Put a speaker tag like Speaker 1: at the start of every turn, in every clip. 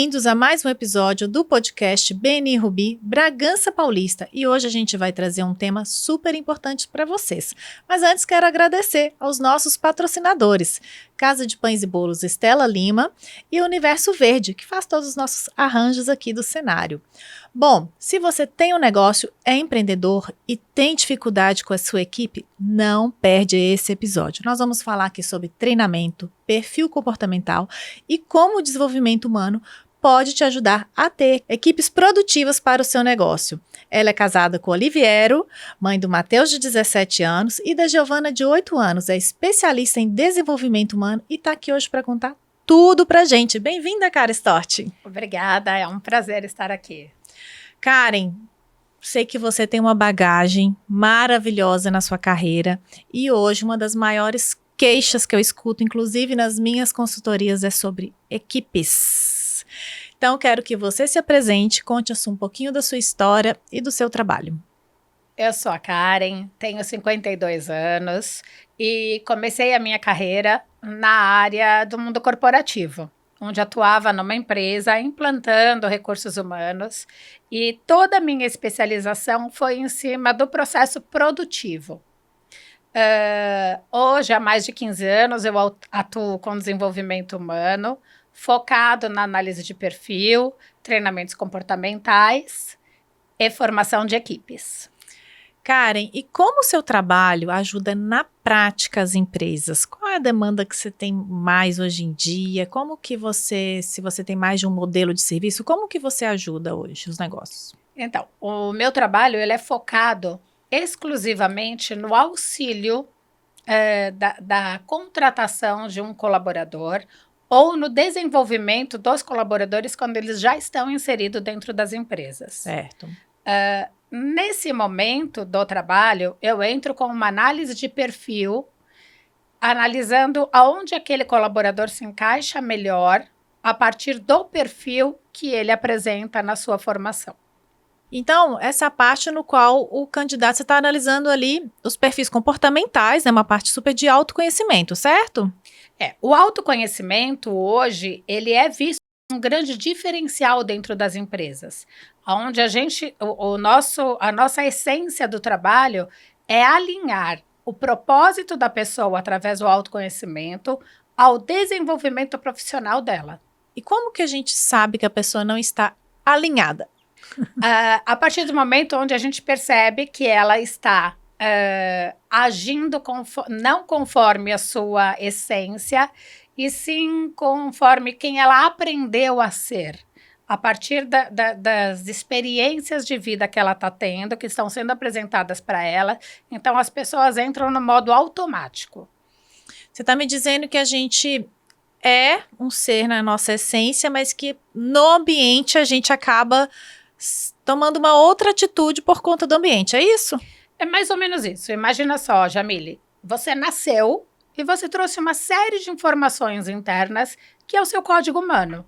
Speaker 1: Bem-vindos a mais um episódio do podcast BNI Rubi Bragança Paulista. E hoje a gente vai trazer um tema super importante para vocês. Mas antes quero agradecer aos nossos patrocinadores, Casa de Pães e Bolos Estela Lima e Universo Verde, que faz todos os nossos arranjos aqui do cenário. Bom, se você tem um negócio, é empreendedor e tem dificuldade com a sua equipe, não perde esse episódio. Nós vamos falar aqui sobre treinamento, perfil comportamental e como o desenvolvimento humano pode te ajudar a ter equipes produtivas para o seu negócio. Ela é casada com o Oliviero, mãe do Matheus, de 17 anos, e da Giovana, de 8 anos. É especialista em desenvolvimento humano e está aqui hoje para contar tudo pra gente. Bem-vinda, Karen Storti.
Speaker 2: Obrigada, é um prazer estar aqui.
Speaker 1: Karen, sei que você tem uma bagagem maravilhosa na sua carreira e hoje uma das maiores queixas que eu escuto, inclusive nas minhas consultorias, é sobre equipes. Então, quero que você se apresente, conte-nos um pouquinho da sua história e do seu trabalho.
Speaker 2: Eu sou a Karen, tenho 52 anos e comecei a minha carreira na área do mundo corporativo, onde atuava numa empresa implantando recursos humanos e toda a minha especialização foi em cima do processo produtivo. Hoje, há mais de 15 anos, eu atuo com desenvolvimento humano, focado na análise de perfil, treinamentos comportamentais e formação de equipes.
Speaker 1: Karen, e como o seu trabalho ajuda na prática as empresas? Qual é a demanda que você tem mais hoje em dia? Como que você, se você tem mais de um modelo de serviço, como que você ajuda hoje os negócios?
Speaker 2: Então, o meu trabalho ele é focado exclusivamente no auxílio da contratação de um colaborador ou no desenvolvimento dos colaboradores quando eles já estão inseridos dentro das empresas.
Speaker 1: Certo.
Speaker 2: Nesse momento do trabalho, eu entro com uma análise de perfil, analisando aonde aquele colaborador se encaixa melhor a partir do perfil que ele apresenta na sua formação.
Speaker 1: Então, essa parte no qual o candidato, você está analisando ali os perfis comportamentais, né, uma parte super de autoconhecimento, certo?
Speaker 2: O autoconhecimento hoje, ele é visto um grande diferencial dentro das empresas, onde a nossa essência do trabalho é alinhar o propósito da pessoa através do autoconhecimento ao desenvolvimento profissional dela.
Speaker 1: E como que a gente sabe que a pessoa não está alinhada?
Speaker 2: A partir do momento onde a gente percebe que ela está agindo não conforme a sua essência, e sim conforme quem ela aprendeu a ser, a partir das experiências de vida que ela está tendo, que estão sendo apresentadas para ela. Então, as pessoas entram no modo automático.
Speaker 1: Você está me dizendo que a gente é um ser na nossa essência, mas que no ambiente a gente acaba tomando uma outra atitude por conta do ambiente, é isso?
Speaker 2: É mais ou menos isso. Imagina só, Jamile, você nasceu e você trouxe uma série de informações internas que é o seu código humano,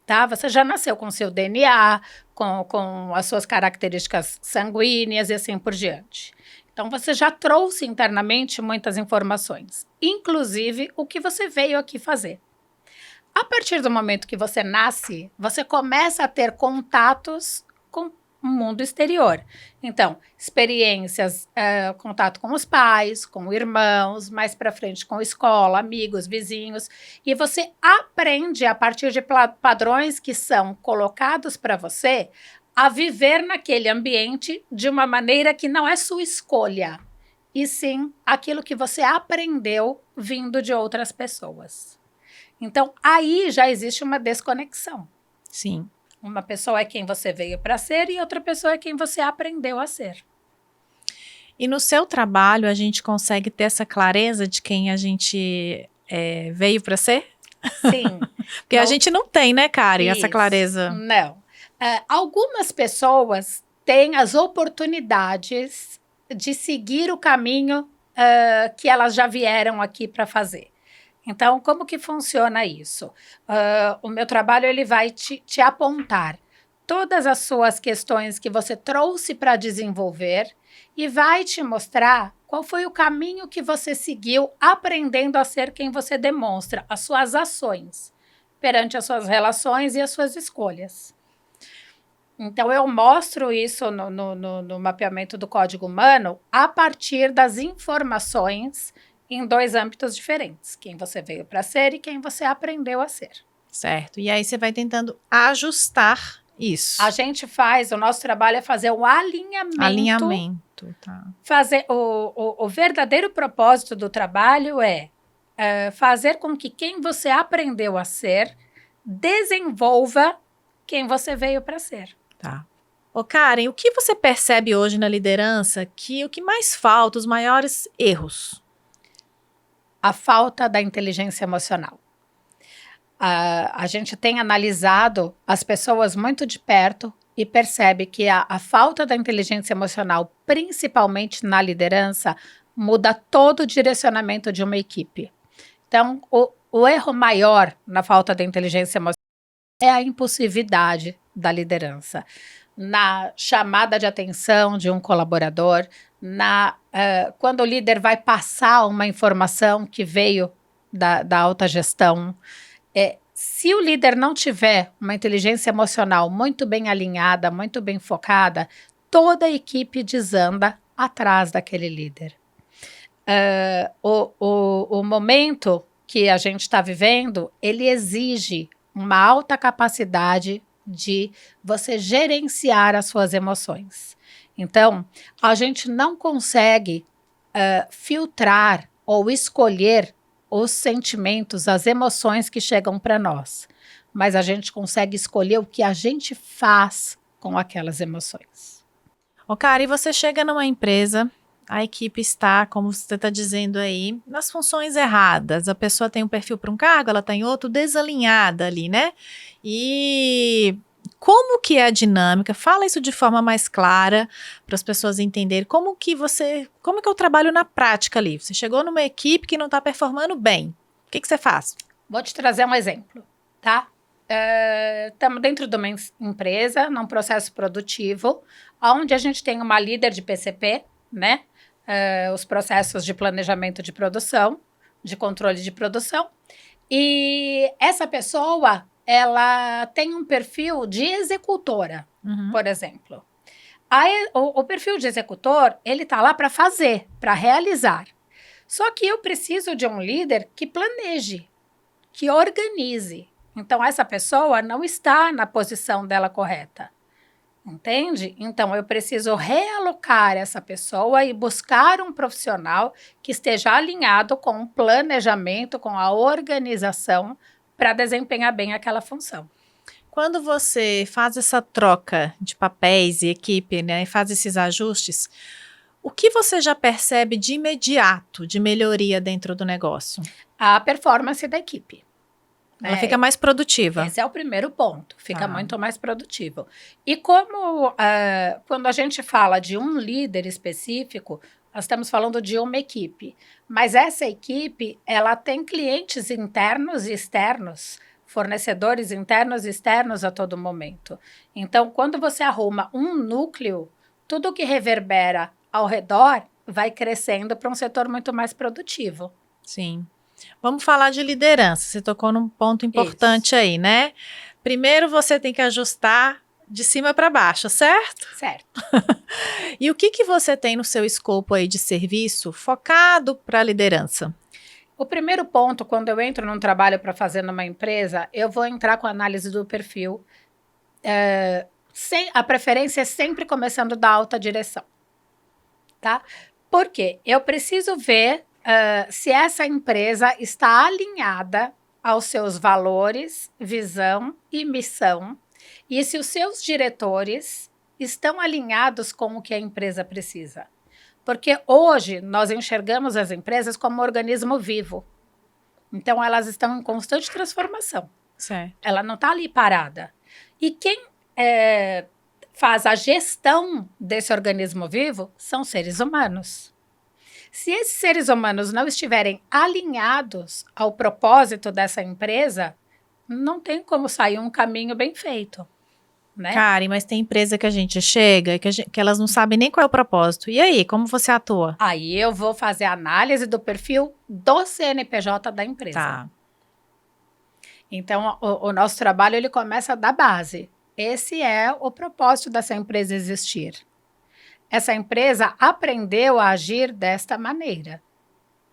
Speaker 2: tá? Você já nasceu com o seu DNA, com as suas características sanguíneas e assim por diante. Então, você já trouxe internamente muitas informações, inclusive o que você veio aqui fazer. A partir do momento que você nasce, você começa a ter contatos com o mundo exterior. Então, experiências, contato com os pais, com irmãos, mais para frente com escola, amigos, vizinhos, e você aprende a partir de padrões que são colocados para você a viver naquele ambiente de uma maneira que não é sua escolha, e sim aquilo que você aprendeu vindo de outras pessoas. Então, aí já existe uma desconexão.
Speaker 1: Sim.
Speaker 2: Uma pessoa é quem você veio para ser e outra pessoa é quem você aprendeu a ser.
Speaker 1: E no seu trabalho, a gente consegue ter essa clareza de quem a gente veio para ser?
Speaker 2: Sim.
Speaker 1: Porque a gente não tem, né, Karen, essa clareza?
Speaker 2: Não. Algumas pessoas têm as oportunidades de seguir o caminho que elas já vieram aqui para fazer. Então, como que funciona isso? O meu trabalho ele vai te apontar todas as suas questões que você trouxe para desenvolver e vai te mostrar qual foi o caminho que você seguiu aprendendo a ser quem você demonstra, as suas ações. perante as suas relações e as suas escolhas. Então, eu mostro isso no mapeamento do código humano a partir das informações em 2 âmbitos diferentes. Quem você veio para ser e quem você aprendeu a ser.
Speaker 1: Certo. E aí você vai tentando ajustar isso.
Speaker 2: O nosso trabalho é fazer um alinhamento.
Speaker 1: Alinhamento, tá.
Speaker 2: Fazer o verdadeiro propósito do trabalho é fazer com que quem você aprendeu a ser desenvolva quem você veio para ser.
Speaker 1: Tá. Ô Karen, o que você percebe hoje na liderança que o que mais falta, os maiores erros?
Speaker 2: A falta da inteligência emocional. A gente tem analisado as pessoas muito de perto e percebe que a falta da inteligência emocional, principalmente na liderança, muda todo o direcionamento de uma equipe. Então, o erro maior na falta da inteligência emocional é a impulsividade da liderança, na chamada de atenção de um colaborador, quando o líder vai passar uma informação que veio da alta gestão. Se o líder não tiver uma inteligência emocional muito bem alinhada, muito bem focada, toda a equipe desanda atrás daquele líder. O momento que a gente está vivendo, ele exige uma alta capacidade de você gerenciar as suas emoções. Então, a gente não consegue filtrar ou escolher os sentimentos, as emoções que chegam para nós, mas a gente consegue escolher o que a gente faz com aquelas emoções.
Speaker 1: Ô, Cara, e você chega numa empresa, a equipe está, como você está dizendo aí, nas funções erradas. A pessoa tem um perfil para um cargo, ela está em outro, desalinhada ali, né? E como que é a dinâmica? Fala isso de forma mais clara para as pessoas entenderem como que é o trabalho na prática ali. Você chegou numa equipe que não está performando bem. O que você faz?
Speaker 2: Vou te trazer um exemplo, tá? Estamos dentro de uma empresa, num processo produtivo, onde a gente tem uma líder de PCP, né? Os processos de planejamento de produção, de controle de produção. E essa pessoa, ela tem um perfil de executora, por exemplo. O perfil de executor, ele está lá para fazer, para realizar. Só que eu preciso de um líder que planeje, que organize. Então, essa pessoa não está na posição dela correta. Entende? Então, eu preciso realocar essa pessoa e buscar um profissional que esteja alinhado com o planejamento, com a organização, para desempenhar bem aquela função.
Speaker 1: Quando você faz essa troca de papéis e equipe, né, e faz esses ajustes, o que você já percebe de imediato de melhoria dentro do negócio?
Speaker 2: A performance da equipe.
Speaker 1: Ela fica mais produtiva.
Speaker 2: Esse é o primeiro ponto, fica muito mais produtivo. E como quando a gente fala de um líder específico, nós estamos falando de uma equipe, mas essa equipe, ela tem clientes internos e externos, fornecedores internos e externos a todo momento. Então, quando você arruma um núcleo, tudo que reverbera ao redor vai crescendo para um setor muito mais produtivo.
Speaker 1: Sim. Vamos falar de liderança. Você tocou num ponto importante aí, né? Primeiro você tem que ajustar de cima para baixo, certo?
Speaker 2: Certo.
Speaker 1: E o que você tem no seu escopo aí de serviço focado para a liderança?
Speaker 2: O primeiro ponto, quando eu entro num trabalho para fazer numa empresa, eu vou entrar com a análise do perfil. A preferência é sempre começando da alta direção. Tá? Por quê? Eu preciso ver se essa empresa está alinhada aos seus valores, visão e missão, e se os seus diretores estão alinhados com o que a empresa precisa. Porque hoje nós enxergamos as empresas como um organismo vivo. Então, elas estão em constante transformação.
Speaker 1: Certo.
Speaker 2: Ela não está ali parada. E quem faz a gestão desse organismo vivo são seres humanos. Se esses seres humanos não estiverem alinhados ao propósito dessa empresa, não tem como sair um caminho bem feito, né?
Speaker 1: Karen, mas tem empresa que a gente chega e que elas não sabem nem qual é o propósito. E aí, como você atua?
Speaker 2: Aí eu vou fazer a análise do perfil do CNPJ da empresa.
Speaker 1: Tá.
Speaker 2: Então, o nosso trabalho ele começa da base. Esse é o propósito dessa empresa existir. Essa empresa aprendeu a agir desta maneira.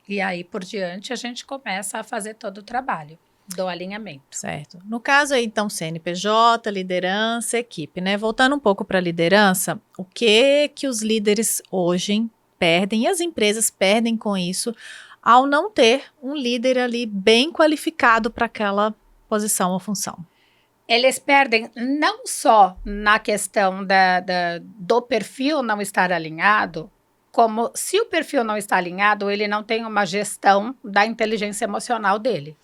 Speaker 2: E aí, por diante, a gente começa a fazer todo o trabalho do alinhamento.
Speaker 1: Certo. No caso aí, então, CNPJ, liderança, equipe, né? Voltando um pouco para a liderança, o que os líderes hoje perdem e as empresas perdem com isso ao não ter um líder ali bem qualificado para aquela posição ou função?
Speaker 2: Eles perdem não só na questão do perfil não estar alinhado, como se o perfil não está alinhado, ele não tem uma gestão da inteligência emocional dele.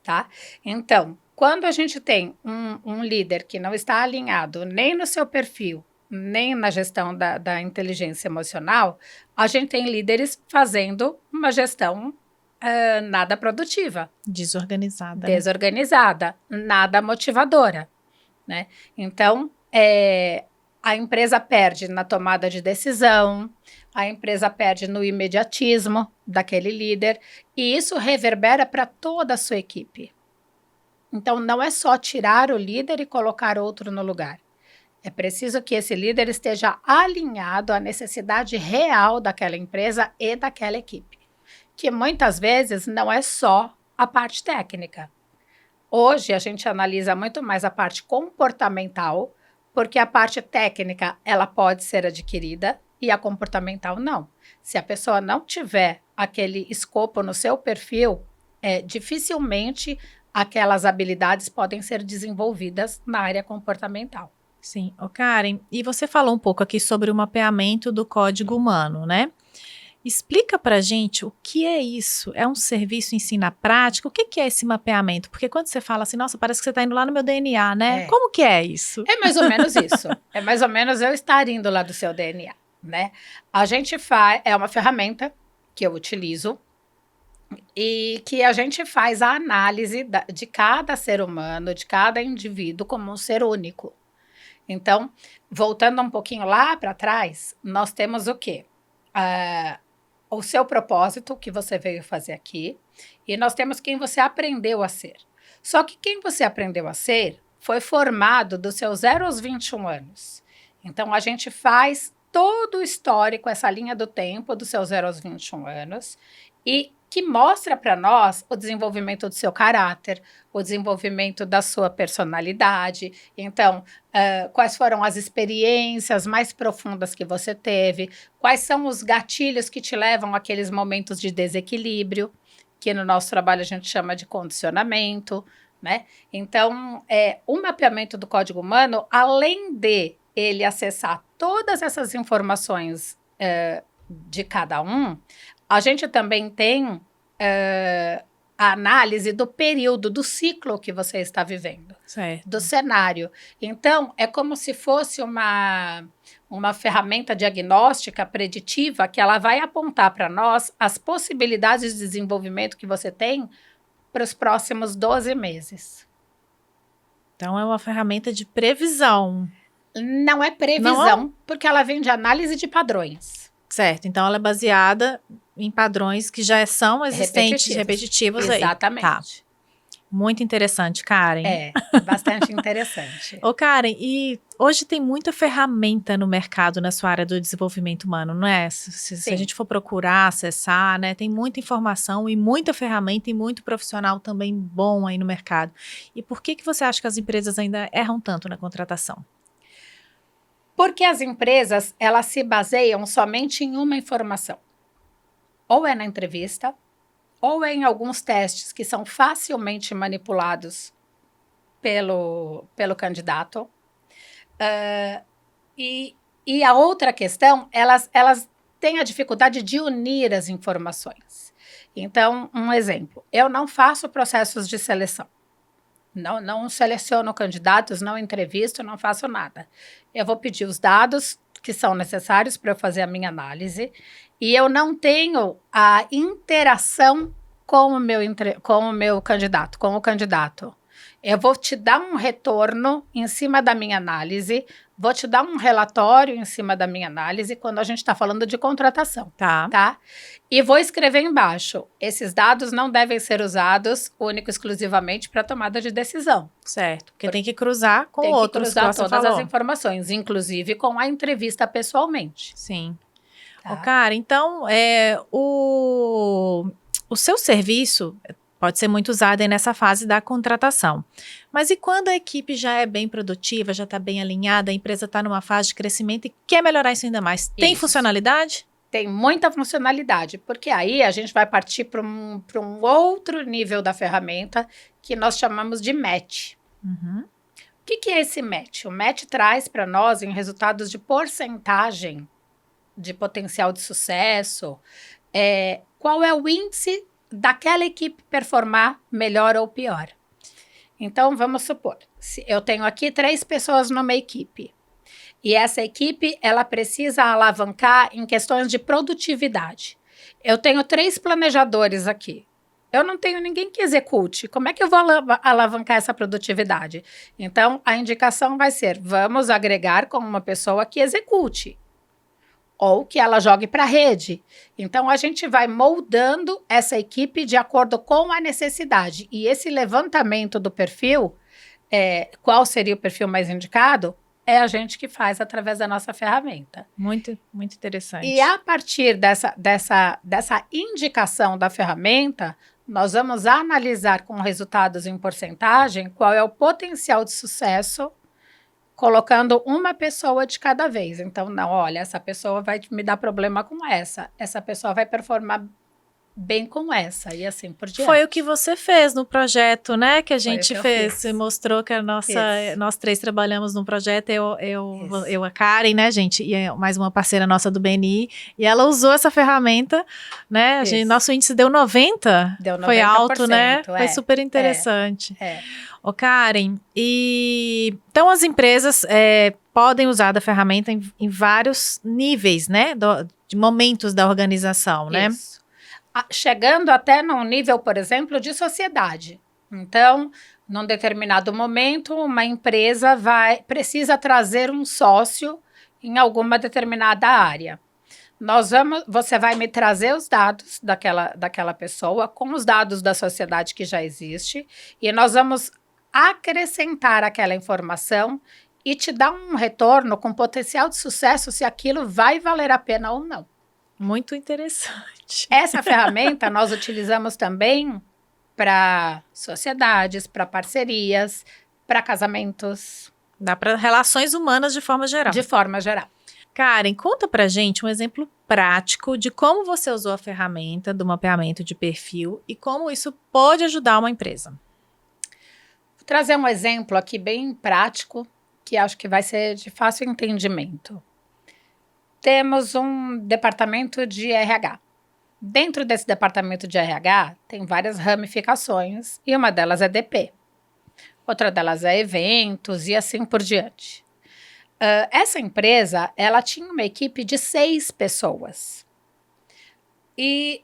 Speaker 2: Tá? Então, quando a gente tem um líder que não está alinhado nem no seu perfil, nem na gestão da inteligência emocional, a gente tem líderes fazendo uma gestão nada produtiva.
Speaker 1: Desorganizada. Né?
Speaker 2: Desorganizada, nada motivadora. Né? Então, a empresa perde na tomada de decisão, a empresa perde no imediatismo daquele líder, e isso reverbera para toda a sua equipe. Então, não é só tirar o líder e colocar outro no lugar. É preciso que esse líder esteja alinhado à necessidade real daquela empresa e daquela equipe, que muitas vezes não é só a parte técnica. Hoje, a gente analisa muito mais a parte comportamental, porque a parte técnica ela pode ser adquirida e a comportamental não. Se a pessoa não tiver aquele escopo no seu perfil, dificilmente aquelas habilidades podem ser desenvolvidas na área comportamental.
Speaker 1: Sim. Karen, e você falou um pouco aqui sobre o mapeamento do código humano, né? Explica pra gente o que é isso. É um serviço ensina prática? O que é esse mapeamento? Porque quando você fala assim, nossa, parece que você está indo lá no meu DNA, né? Como que é isso?
Speaker 2: É mais ou menos isso. É mais ou menos eu estar indo lá do seu DNA, né? A gente é uma ferramenta que eu utilizo e que a gente faz a análise de cada ser humano, de cada indivíduo como um ser único. Então, voltando um pouquinho lá para trás, nós temos o quê? O seu propósito que você veio fazer aqui, e nós temos quem você aprendeu a ser. Só que quem você aprendeu a ser foi formado dos seus 0 aos 21 anos. Então, a gente faz todo o histórico, essa linha do tempo dos seus 0 aos 21 anos, e que mostra para nós o desenvolvimento do seu caráter, o desenvolvimento da sua personalidade. Então, quais foram as experiências mais profundas que você teve, quais são os gatilhos que te levam àqueles momentos de desequilíbrio, que no nosso trabalho a gente chama de condicionamento, né? Então, o mapeamento do código humano, além de ele acessar todas essas informações de cada um, a gente também tem a análise do período, do ciclo que você está vivendo,
Speaker 1: certo.
Speaker 2: Do cenário. Então, é como se fosse uma ferramenta diagnóstica preditiva que ela vai apontar para nós as possibilidades de desenvolvimento que você tem para os próximos 12 meses.
Speaker 1: Então, é uma ferramenta de previsão.
Speaker 2: Não é previsão, porque ela vem de análise de padrões.
Speaker 1: Certo, então ela é baseada em padrões que já são existentes, repetitivos aí.
Speaker 2: Exatamente.
Speaker 1: Tá. Muito interessante, Karen.
Speaker 2: Bastante interessante.
Speaker 1: Karen, e hoje tem muita ferramenta no mercado na sua área do desenvolvimento humano, não é? Se a gente for procurar, acessar, né? Tem muita informação e muita ferramenta e muito profissional também bom aí no mercado. E por que você acha que as empresas ainda erram tanto na contratação?
Speaker 2: Porque as empresas, elas se baseiam somente em uma informação. Ou é na entrevista, ou é em alguns testes que são facilmente manipulados pelo candidato. E a outra questão, elas têm a dificuldade de unir as informações. Então, um exemplo, eu não faço processos de seleção. Não seleciono candidatos, não entrevisto, não faço nada. Eu vou pedir os dados que são necessários para eu fazer a minha análise e eu não tenho a interação com o meu candidato, com o candidato. Eu vou te dar um retorno em cima da minha análise, vou te dar um relatório em cima da minha análise quando a gente está falando de contratação, tá? E vou escrever embaixo, esses dados não devem ser usados único e exclusivamente para tomada de decisão.
Speaker 1: Certo, porque tem que cruzar com
Speaker 2: tem
Speaker 1: outros.
Speaker 2: Tem que cruzar todas as informações, inclusive com a entrevista pessoalmente.
Speaker 1: Sim.
Speaker 2: Tá.
Speaker 1: Cara, então, o seu serviço pode ser muito usado aí nessa fase da contratação. Mas e quando a equipe já é bem produtiva, já está bem alinhada, a empresa está numa fase de crescimento e quer melhorar isso ainda mais? Tem funcionalidade?
Speaker 2: Tem muita funcionalidade, porque aí a gente vai partir para um outro nível da ferramenta que nós chamamos de match.
Speaker 1: Uhum.
Speaker 2: O que é esse match? O match traz para nós, em resultados de porcentagem de potencial de sucesso, qual é o índice daquela equipe performar melhor ou pior. Então, vamos supor, se eu tenho aqui 3 pessoas numa equipe, e essa equipe, ela precisa alavancar em questões de produtividade. Eu tenho 3 planejadores aqui. Eu não tenho ninguém que execute. Como é que eu vou alavancar essa produtividade? Então, a indicação vai ser, vamos agregar com uma pessoa que execute. Ou que ela jogue para a rede. Então, a gente vai moldando essa equipe de acordo com a necessidade. E esse levantamento do perfil, qual seria o perfil mais indicado, é a gente que faz através da nossa ferramenta.
Speaker 1: Muito, muito interessante.
Speaker 2: E a partir dessa indicação da ferramenta, nós vamos analisar com resultados em porcentagem qual é o potencial de sucesso, colocando uma pessoa de cada vez. Então, não, olha, essa pessoa vai me dar problema com essa pessoa vai performar bem com essa, e assim por diante.
Speaker 1: Foi o que você fez no projeto, né, que a gente fez. Você mostrou que nós 3 trabalhamos num projeto, eu, a Karen, né, gente, e mais uma parceira nossa do BNI, e ela usou essa ferramenta, né, nosso índice deu 90, foi alto, né, foi super interessante. Ô, Karen, então as empresas podem usar da ferramenta em vários níveis, né, de momentos da organização, né?
Speaker 2: Chegando até num nível, por exemplo, de sociedade. Então, num determinado momento, uma empresa precisa trazer um sócio em alguma determinada área. Você vai me trazer os dados daquela pessoa com os dados da sociedade que já existe e nós vamos acrescentar aquela informação e te dar um retorno com potencial de sucesso se aquilo vai valer a pena ou não.
Speaker 1: Muito interessante.
Speaker 2: Essa ferramenta nós utilizamos também para sociedades, para parcerias, para casamentos.
Speaker 1: Dá para relações humanas de forma geral.
Speaker 2: De forma geral.
Speaker 1: Karen, conta pra gente um exemplo prático de como você usou a ferramenta do mapeamento de perfil e como isso pode ajudar uma empresa.
Speaker 2: Vou trazer um exemplo aqui bem prático, que acho que vai ser de fácil entendimento. Temos um departamento de RH. Dentro desse departamento de RH, tem várias ramificações e uma delas é DP. Outra delas é eventos e assim por diante. Essa empresa, ela tinha uma equipe de 6 pessoas. E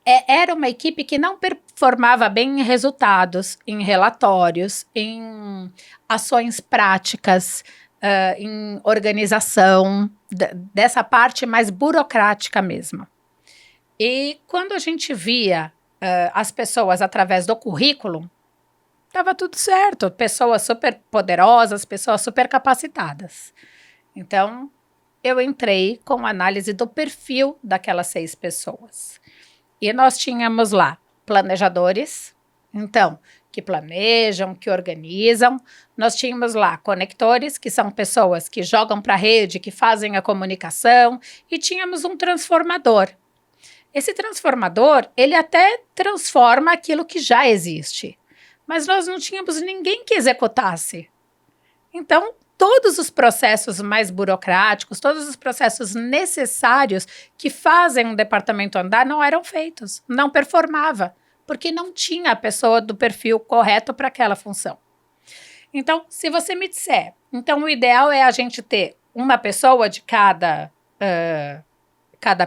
Speaker 2: era uma equipe que não performava bem em resultados, em relatórios, em ações práticas, em organização, dessa parte mais burocrática mesmo. E quando a gente via as pessoas através do currículo, estava tudo certo, pessoas super poderosas, pessoas super capacitadas. Então, eu entrei com análise do perfil daquelas 6 pessoas. E nós tínhamos lá planejadores, então, que planejam, que organizam. Nós tínhamos lá conectores, que são pessoas que jogam para a rede, que fazem a comunicação, e tínhamos um transformador. Esse transformador, ele até transforma aquilo que já existe, mas nós não tínhamos ninguém que executasse. Então, todos os processos mais burocráticos, todos os processos necessários que fazem um departamento andar não eram feitos, não performava, porque não tinha a pessoa do perfil correto para aquela função. Então, se você me disser, então o ideal é a gente ter uma pessoa de cada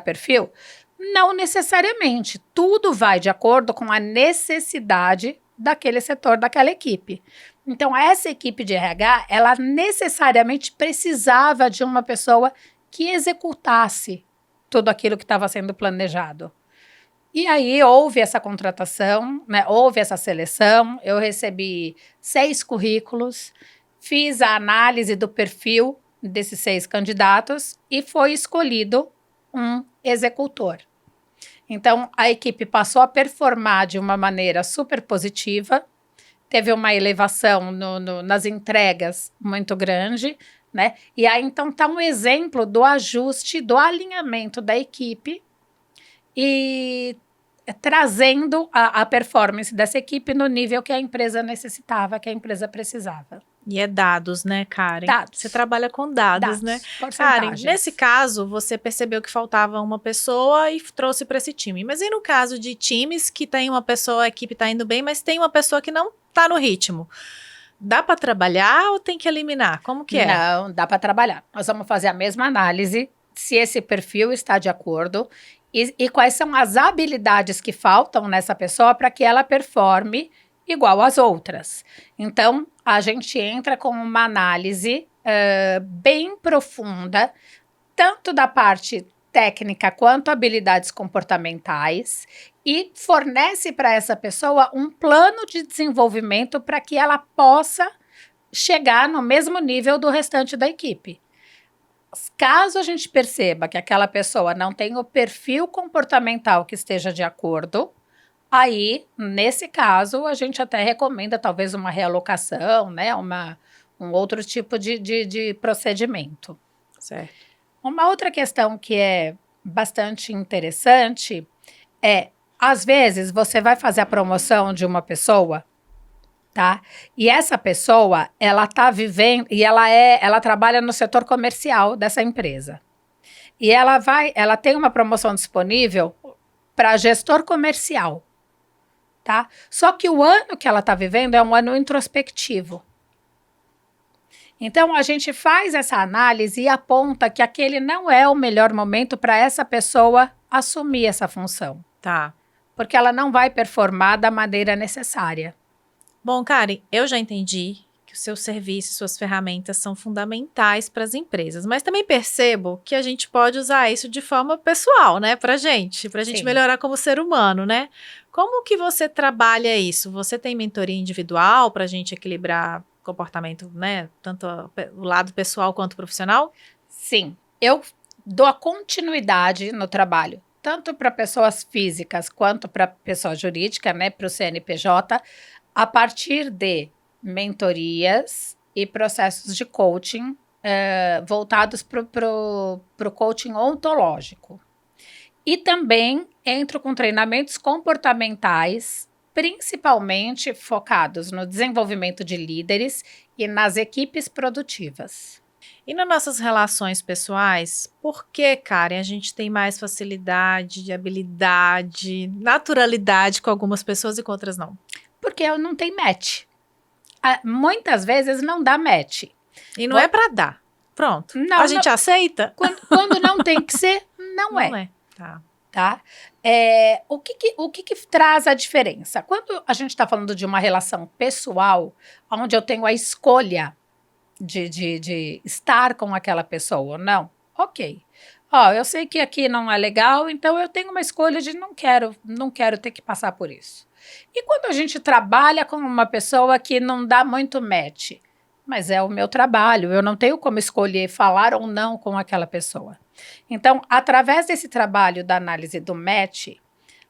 Speaker 2: perfil, não necessariamente. Tudo vai de acordo com a necessidade daquele setor, daquela equipe. Então, essa equipe de RH, ela necessariamente precisava de uma pessoa que executasse tudo aquilo que estava sendo planejado. E aí houve essa contratação, né, houve essa seleção, eu recebi 6 currículos, fiz a análise do perfil desses 6 candidatos e foi escolhido um executor. Então, a equipe passou a performar de uma maneira super positiva, teve uma elevação nas entregas muito grande, né? E aí, então, está um exemplo do ajuste, do alinhamento da equipe e trazendo a performance dessa equipe no nível que a empresa necessitava, que a empresa precisava.
Speaker 1: E é dados, né, Karen?
Speaker 2: Dados.
Speaker 1: Você trabalha com dados, né? Karen,
Speaker 2: Porcentagens.
Speaker 1: nesse caso, você percebeu que faltava uma pessoa e trouxe para esse time. Mas e no caso de times que tem uma pessoa, a equipe está indo bem, mas tem uma pessoa que não está no ritmo? Dá para trabalhar ou tem que eliminar? Como que é?
Speaker 2: Não, dá para trabalhar. Nós vamos fazer a mesma análise, se esse perfil está de acordo e quais são as habilidades que faltam nessa pessoa para que ela performe igual às outras. Então, a gente entra com uma análise bem profunda, tanto da parte técnica quanto habilidades comportamentais, e fornece para essa pessoa um plano de desenvolvimento para que ela possa chegar no mesmo nível do restante da equipe. Caso a gente perceba que aquela pessoa não tem o perfil comportamental que esteja de acordo, aí, nesse caso, a gente até recomenda talvez uma realocação, né? Um outro tipo de procedimento.
Speaker 1: Certo.
Speaker 2: Uma outra questão que é bastante interessante é, às vezes, você vai fazer a promoção de uma pessoa, tá? E essa pessoa, ela tá vivendo, e ela trabalha no setor comercial dessa empresa. E ela tem uma promoção disponível para gestor comercial, tá? Só que o ano que ela tá vivendo é um ano introspectivo. Então, a gente faz essa análise e aponta que aquele não é o melhor momento para essa pessoa assumir essa função.
Speaker 1: Tá.
Speaker 2: Porque ela não vai performar da maneira necessária.
Speaker 1: Bom, Karen, eu já entendi que o seu serviço e suas ferramentas são fundamentais para as empresas, mas também percebo que a gente pode usar isso de forma pessoal, né, para gente
Speaker 2: Sim.
Speaker 1: melhorar como ser humano, né? Como que você trabalha isso? Você tem mentoria individual para a gente equilibrar comportamento, né, tanto o lado pessoal quanto profissional?
Speaker 2: Sim, eu dou a continuidade no trabalho, tanto para pessoas físicas quanto para pessoa jurídica, né, para o CNPJ, a partir de mentorias e processos de coaching voltados para o coaching ontológico. E também entro com treinamentos comportamentais, principalmente focados no desenvolvimento de líderes e nas equipes produtivas.
Speaker 1: E nas nossas relações pessoais, por que, Karen, a gente tem mais facilidade, habilidade, naturalidade com algumas pessoas e com outras não?
Speaker 2: Porque não tem match. Muitas vezes não dá match.
Speaker 1: E não é para dar. Pronto.
Speaker 2: Não,
Speaker 1: a gente aceita?
Speaker 2: Quando não tem que ser, não é.
Speaker 1: Não é. Tá.
Speaker 2: Tá? O que traz a diferença? Quando a gente está falando de uma relação pessoal, onde eu tenho a escolha de estar com aquela pessoa ou não, ok. Eu sei que aqui não é legal, então eu tenho uma escolha de não quero ter que passar por isso. E quando a gente trabalha com uma pessoa que não dá muito match, mas é o meu trabalho, eu não tenho como escolher falar ou não com aquela pessoa. Então, através desse trabalho da análise do match,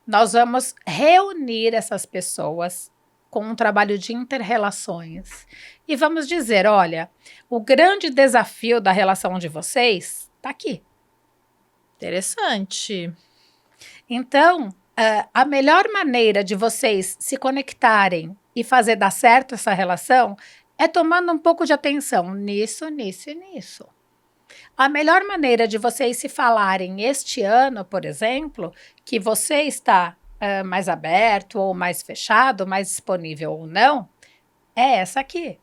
Speaker 2: nós vamos reunir essas pessoas com um trabalho de inter-relações e vamos dizer, olha, o grande desafio da relação de vocês está aqui.
Speaker 1: Interessante.
Speaker 2: Então, a melhor maneira de vocês se conectarem e fazer dar certo essa relação é tomando um pouco de atenção nisso, nisso e nisso. A melhor maneira de vocês se falarem este ano, por exemplo, que você está mais aberto ou mais fechado, mais disponível ou não, é essa aqui.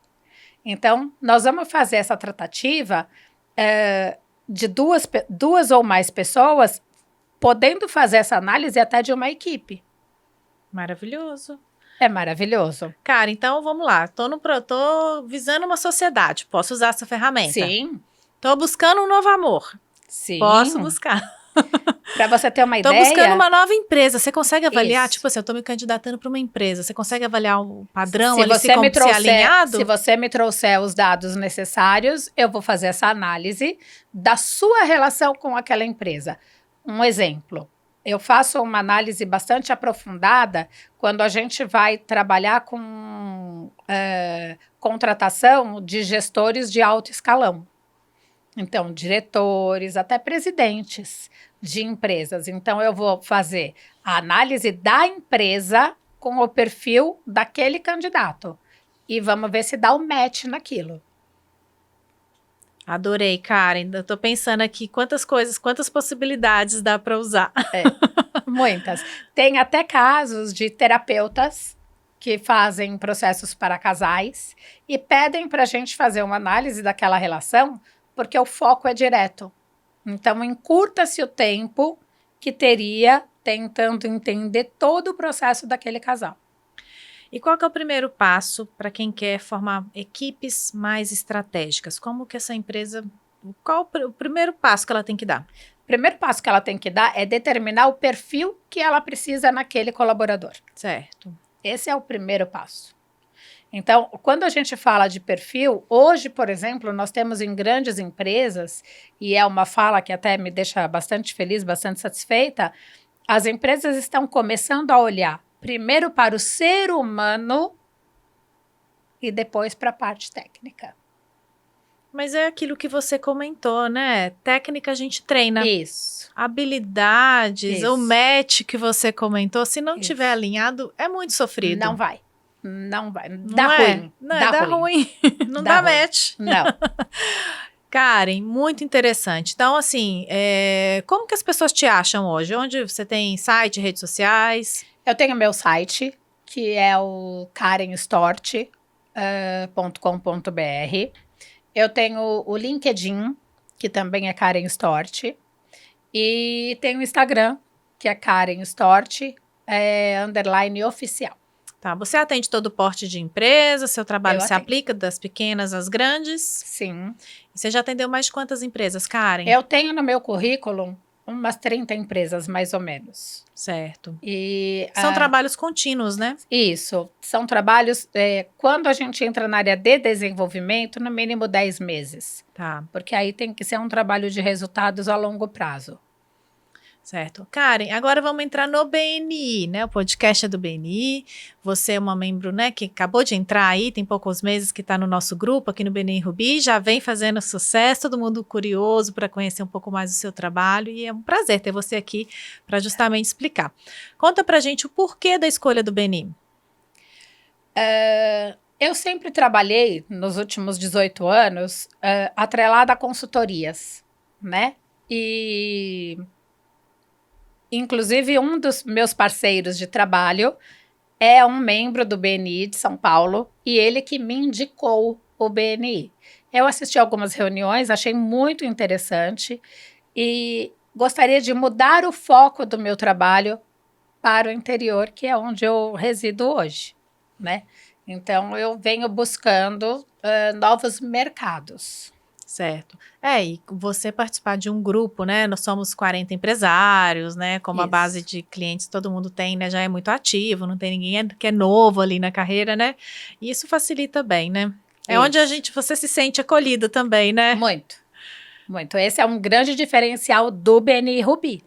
Speaker 2: Então, nós vamos fazer essa tratativa de duas ou mais pessoas, podendo fazer essa análise até de uma equipe.
Speaker 1: Maravilhoso.
Speaker 2: É maravilhoso.
Speaker 1: Cara, então vamos lá. Tô visando uma sociedade. Posso usar essa ferramenta?
Speaker 2: Sim,
Speaker 1: Tô buscando um novo amor.
Speaker 2: sim.
Speaker 1: Posso buscar.
Speaker 2: Para você ter uma
Speaker 1: Tô
Speaker 2: ideia...
Speaker 1: buscando uma nova empresa. Você consegue avaliar?
Speaker 2: Isso.
Speaker 1: Tipo assim, eu tô me candidatando para uma empresa. Você consegue avaliar o padrão
Speaker 2: Se
Speaker 1: ali,
Speaker 2: você me
Speaker 1: se alinhado?
Speaker 2: se você me trouxer os dados necessários, eu vou fazer essa análise da sua relação com aquela empresa. Um exemplo, eu faço uma análise bastante aprofundada quando a gente vai trabalhar com contratação de gestores de alto escalão. Então, diretores, até presidentes de empresas. Então, eu vou fazer a análise da empresa com o perfil daquele candidato. E vamos ver se dá o match naquilo.
Speaker 1: Adorei, Karen. Eu tô pensando aqui quantas possibilidades dá para usar.
Speaker 2: Muitas. Tem até casos de terapeutas que fazem processos para casais e pedem para a gente fazer uma análise daquela relação, porque o foco é direto. Então, encurta-se o tempo que teria tentando entender todo o processo daquele casal.
Speaker 1: E qual que é o primeiro passo para quem quer formar equipes mais estratégicas? Como que essa empresa... Qual o primeiro passo que ela tem que dar?
Speaker 2: O primeiro passo que ela tem que dar é determinar o perfil que ela precisa naquele colaborador.
Speaker 1: Certo.
Speaker 2: Esse é o primeiro passo. Então, quando a gente fala de perfil, hoje, por exemplo, nós temos em grandes empresas, e é uma fala que até me deixa bastante feliz, bastante satisfeita, as empresas estão começando a olhar primeiro para o ser humano e depois para a parte técnica.
Speaker 1: Mas é aquilo que você comentou, né? Técnica a gente treina.
Speaker 2: Isso.
Speaker 1: Habilidades,
Speaker 2: Isso.
Speaker 1: o match que você comentou, se não
Speaker 2: Isso.
Speaker 1: tiver alinhado, é muito sofrido.
Speaker 2: Não vai. Não vai.
Speaker 1: Não
Speaker 2: Dá
Speaker 1: é?
Speaker 2: ruim.
Speaker 1: Não,
Speaker 2: dá
Speaker 1: dá
Speaker 2: ruim.
Speaker 1: ruim. Não
Speaker 2: Dá
Speaker 1: dá
Speaker 2: ruim.
Speaker 1: match.
Speaker 2: Não.
Speaker 1: Karen, muito interessante. Então, assim, como que as pessoas te acham hoje? Onde você tem site, redes sociais?
Speaker 2: Eu tenho meu site, que é o karenstort.com.br. Eu tenho o LinkedIn, que também é Karen Stort. E tenho o Instagram, que é Karen Stort, _ oficial.
Speaker 1: Tá, você atende todo porte de empresa, seu trabalho
Speaker 2: Eu
Speaker 1: se
Speaker 2: atendo.
Speaker 1: aplica das pequenas às grandes?
Speaker 2: Sim.
Speaker 1: E você já atendeu mais de quantas empresas, Karen?
Speaker 2: Eu tenho no meu currículo umas 30 empresas, mais ou menos.
Speaker 1: Certo.
Speaker 2: E
Speaker 1: São trabalhos contínuos, né?
Speaker 2: isso, são trabalhos, quando a gente entra na área de desenvolvimento, no mínimo 10 meses.
Speaker 1: Tá.
Speaker 2: Porque aí tem que ser um trabalho de resultados a longo prazo.
Speaker 1: Certo. Karen, agora vamos entrar no BNI, né? O podcast é do BNI. Você é uma membro, né, que acabou de entrar aí, tem poucos meses que está no nosso grupo aqui no BNI Rubi, já vem fazendo sucesso, todo mundo curioso para conhecer um pouco mais do seu trabalho e é um prazer ter você aqui para justamente explicar. Conta pra gente o porquê da escolha do BNI.
Speaker 2: Eu sempre trabalhei, nos últimos 18 anos, atrelada a consultorias, né? E... inclusive, um dos meus parceiros de trabalho é um membro do BNI de São Paulo e ele que me indicou o BNI. Eu assisti algumas reuniões, achei muito interessante e gostaria de mudar o foco do meu trabalho para o interior, que é onde eu resido hoje, né? Então, eu venho buscando novos mercados.
Speaker 1: Certo. E você participar de um grupo, né? Nós somos 40 empresários, né? Como a
Speaker 2: Isso.
Speaker 1: base de clientes todo mundo tem, né? Já é muito ativo, não tem ninguém que é novo ali na carreira, né? E isso facilita bem, né? É
Speaker 2: Isso.
Speaker 1: onde você se sente acolhido também, né?
Speaker 2: Muito, muito. Esse é um grande diferencial do BNI Rubi.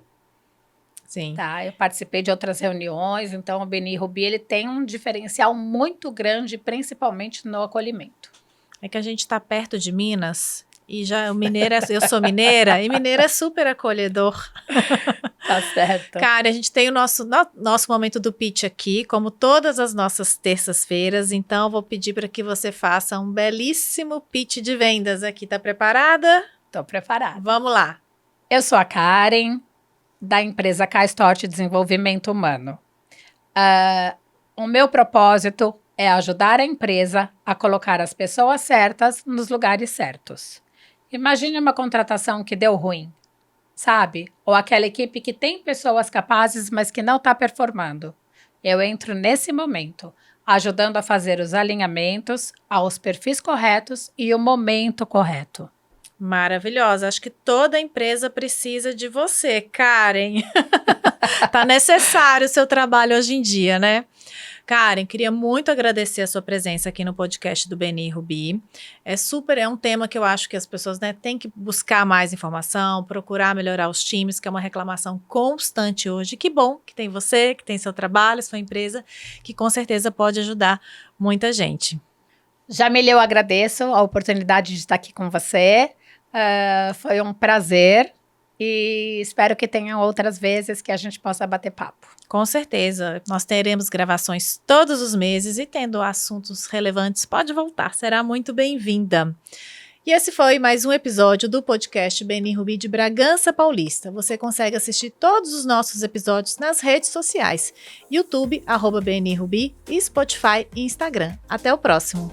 Speaker 1: Sim.
Speaker 2: Tá, eu participei de outras reuniões, então o BNI Rubi ele tem um diferencial muito grande, principalmente no acolhimento.
Speaker 1: É que a gente está perto de Minas e já o mineiro, eu sou mineira e mineiro é super acolhedor.
Speaker 2: Tá certo.
Speaker 1: Cara, a gente tem o nosso momento do pitch aqui, como todas as nossas terças-feiras, então eu vou pedir para que você faça um belíssimo pitch de vendas aqui. Tá preparada?
Speaker 2: Tô preparada.
Speaker 1: Vamos lá.
Speaker 2: Eu sou a Karen, da empresa K-Stort Desenvolvimento Humano. O meu propósito é ajudar a empresa a colocar as pessoas certas nos lugares certos. Imagine uma contratação que deu ruim, sabe? Ou aquela equipe que tem pessoas capazes, mas que não está performando. Eu entro nesse momento, ajudando a fazer os alinhamentos aos perfis corretos e o momento correto.
Speaker 1: Maravilhosa. Acho que toda empresa precisa de você, Karen. Tá necessário o seu trabalho hoje em dia, né? Karen, queria muito agradecer a sua presença aqui no podcast do Beni Rubi. É um tema que eu acho que as pessoas, né, têm que buscar mais informação, procurar melhorar os times, que é uma reclamação constante hoje. Que bom que tem você, que tem seu trabalho, sua empresa, que com certeza pode ajudar muita gente.
Speaker 2: Jamile, eu agradeço a oportunidade de estar aqui com você. Foi um prazer e espero que tenham outras vezes que a gente possa bater papo.
Speaker 1: Com certeza, nós teremos gravações todos os meses e tendo assuntos relevantes, pode voltar, será muito bem-vinda. E esse foi mais um episódio do podcast Beni Rubi de Bragança Paulista. Você consegue assistir todos os nossos episódios nas redes sociais, YouTube, @Beni Rubi e Spotify e Instagram. Até o próximo!